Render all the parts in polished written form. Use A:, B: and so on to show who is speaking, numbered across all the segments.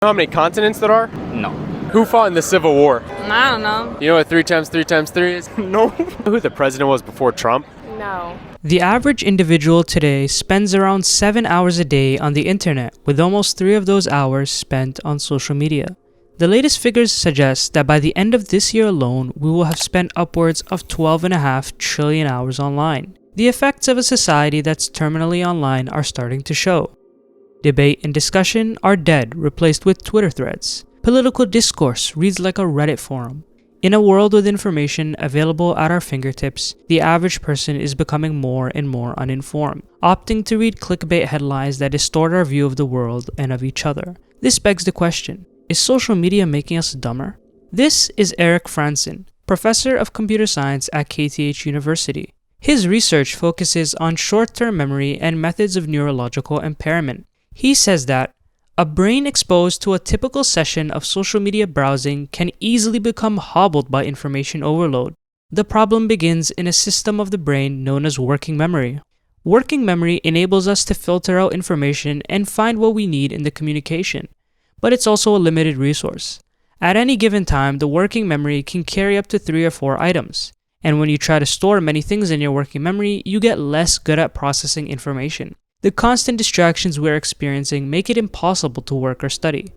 A: know how many continents there are?
B: No.
A: Who fought in the Civil War?
C: I don't know.
A: You know what 3 times 3 times 3 is?
B: No.
A: Who the president was before Trump?
C: No.
D: The average individual today spends around 7 hours a day on the internet, with almost 3 of those hours spent on social media. The latest figures suggest that by the end of this year alone, we will have spent upwards of 12.5 trillion hours online. The effects of a society that's terminally online are starting to show. Debate and discussion are dead, replaced with Twitter threads. Political discourse reads like a Reddit forum. In a world with information available at our fingertips, the average person is becoming more and more uninformed, opting to read clickbait headlines that distort our view of the world and of each other. This begs the question, is social media making us dumber? This is Eric Franson, professor of computer science at KTH University. His research focuses on short-term memory and methods of neurological impairment. He says that a brain exposed to a typical session of social media browsing can easily become hobbled by information overload. The problem begins in a system of the brain known as working memory. Working memory enables us to filter out information and find what we need in the communication, but it's also a limited resource. At any given time, the working memory can carry up to 3 or 4 items, and when you try to store many things in your working memory, you get less good at processing information. The constant distractions we're experiencing make it impossible to work or study.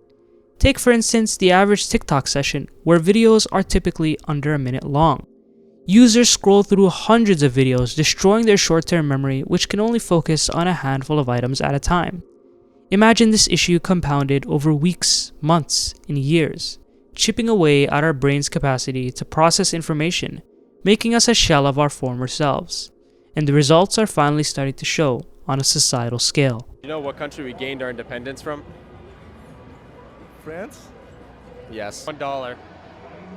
D: Take for instance the average TikTok session, where videos are typically under a minute long. Users scroll through hundreds of videos, destroying their short-term memory, which can only focus on a handful of items at a time. Imagine this issue compounded over weeks, months, and years, chipping away at our brain's capacity to process information, making us a shell of our former selves. And the results are finally starting to show on a societal scale.
A: You know what country we gained our independence from?
B: France?
A: Yes. $1.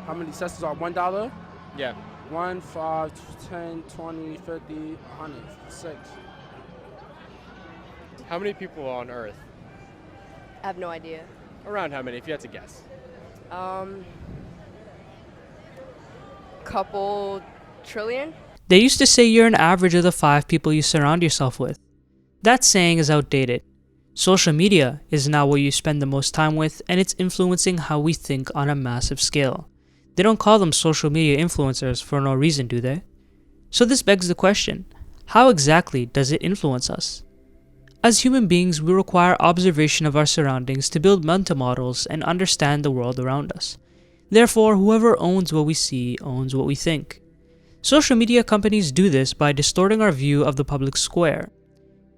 B: How many cents are $1?
A: Yeah.
B: 1, 5, 10, 20, 50, 100, 6.
A: How many people are on Earth?
C: I have no idea.
A: Around how many, if you had to guess?
C: Couple trillion?
D: They used to say you're an average of the 5 people you surround yourself with. That saying is outdated. Social media is now what you spend the most time with, and it's influencing how we think on a massive scale. They don't call them social media influencers for no reason, do they? So this begs the question, how exactly does it influence us? As human beings, we require observation of our surroundings to build mental models and understand the world around us. Therefore, whoever owns what we see owns what we think. Social media companies do this by distorting our view of the public square.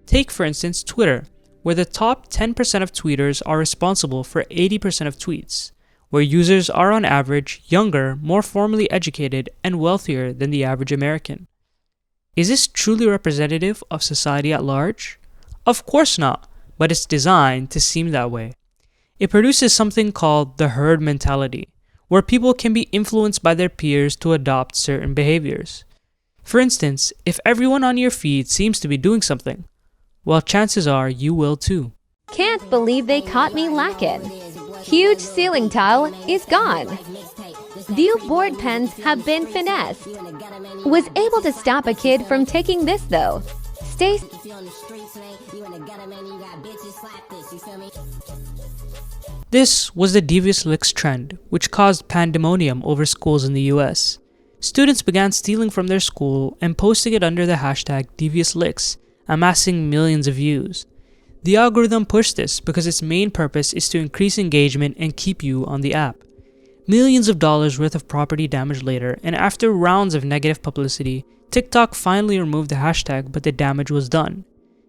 D: Take for instance Twitter, where the top 10% of tweeters are responsible for 80% of tweets, where users are on average younger, more formally educated, and wealthier than the average American. Is this truly representative of society at large? Of course not, but it's designed to seem that way. It produces something called the herd mentality, where people can be influenced by their peers to adopt certain behaviors. For instance, if everyone on your feed seems to be doing something, well, chances are you will too.
E: Can't believe they caught me lacking. Huge ceiling tile is gone. View board pens have been finessed. Was able to stop a kid from taking this though. Stay.
D: This was the Devious Licks trend, which caused pandemonium over schools in the US. Students began stealing from their school and posting it under the hashtag Devious Licks, amassing millions of views. The algorithm pushed this because its main purpose is to increase engagement and keep you on the app. Millions of dollars worth of property damage later, and after rounds of negative publicity, TikTok finally removed the hashtag, but the damage was done.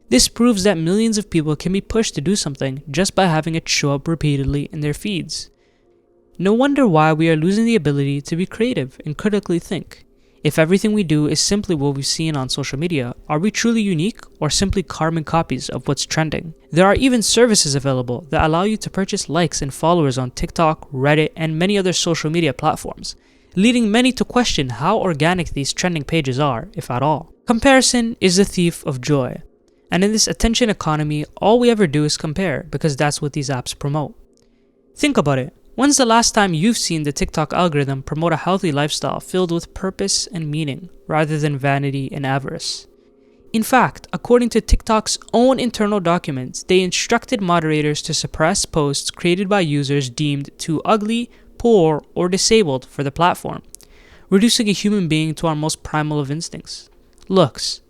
D: This proves that millions of people can be pushed to do something just by having it show up repeatedly in their feeds. No wonder why we are losing the ability to be creative and critically think. If everything we do is simply what we've seen on social media, are we truly unique or simply carbon copies of what's trending? There are even services available that allow you to purchase likes and followers on TikTok, Reddit, and many other social media platforms, leading many to question how organic these trending pages are, if at all. Comparison is the thief of joy. And in this attention economy, all we ever do is compare because that's what these apps promote. Think about it. When's the last time you've seen the TikTok algorithm promote a healthy lifestyle filled with purpose and meaning rather than vanity and avarice? In fact, according to TikTok's own internal documents, they instructed moderators to suppress posts created by users deemed too ugly, poor, or disabled for the platform, reducing a human being to our most primal of instincts: looks.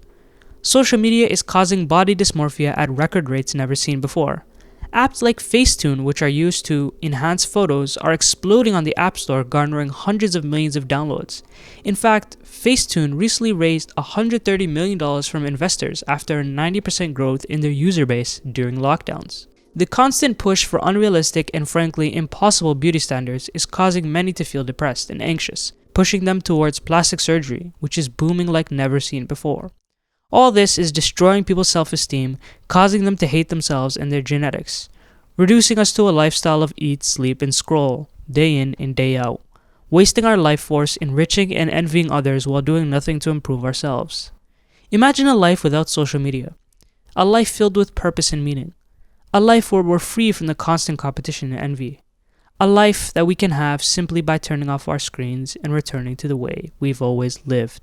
D: Social media is causing body dysmorphia at record rates never seen before. Apps like Facetune, which are used to enhance photos, are exploding on the App Store, garnering hundreds of millions of downloads. In fact, Facetune recently raised $130 million from investors after a 90% growth in their user base during lockdowns. The constant push for unrealistic and frankly impossible beauty standards is causing many to feel depressed and anxious, pushing them towards plastic surgery, which is booming like never seen before. All this is destroying people's self-esteem, causing them to hate themselves and their genetics, reducing us to a lifestyle of eat, sleep, and scroll, day in and day out, wasting our life force enriching and envying others while doing nothing to improve ourselves. Imagine a life without social media, a life filled with purpose and meaning, a life where we're free from the constant competition and envy, a life that we can have simply by turning off our screens and returning to the way we've always lived.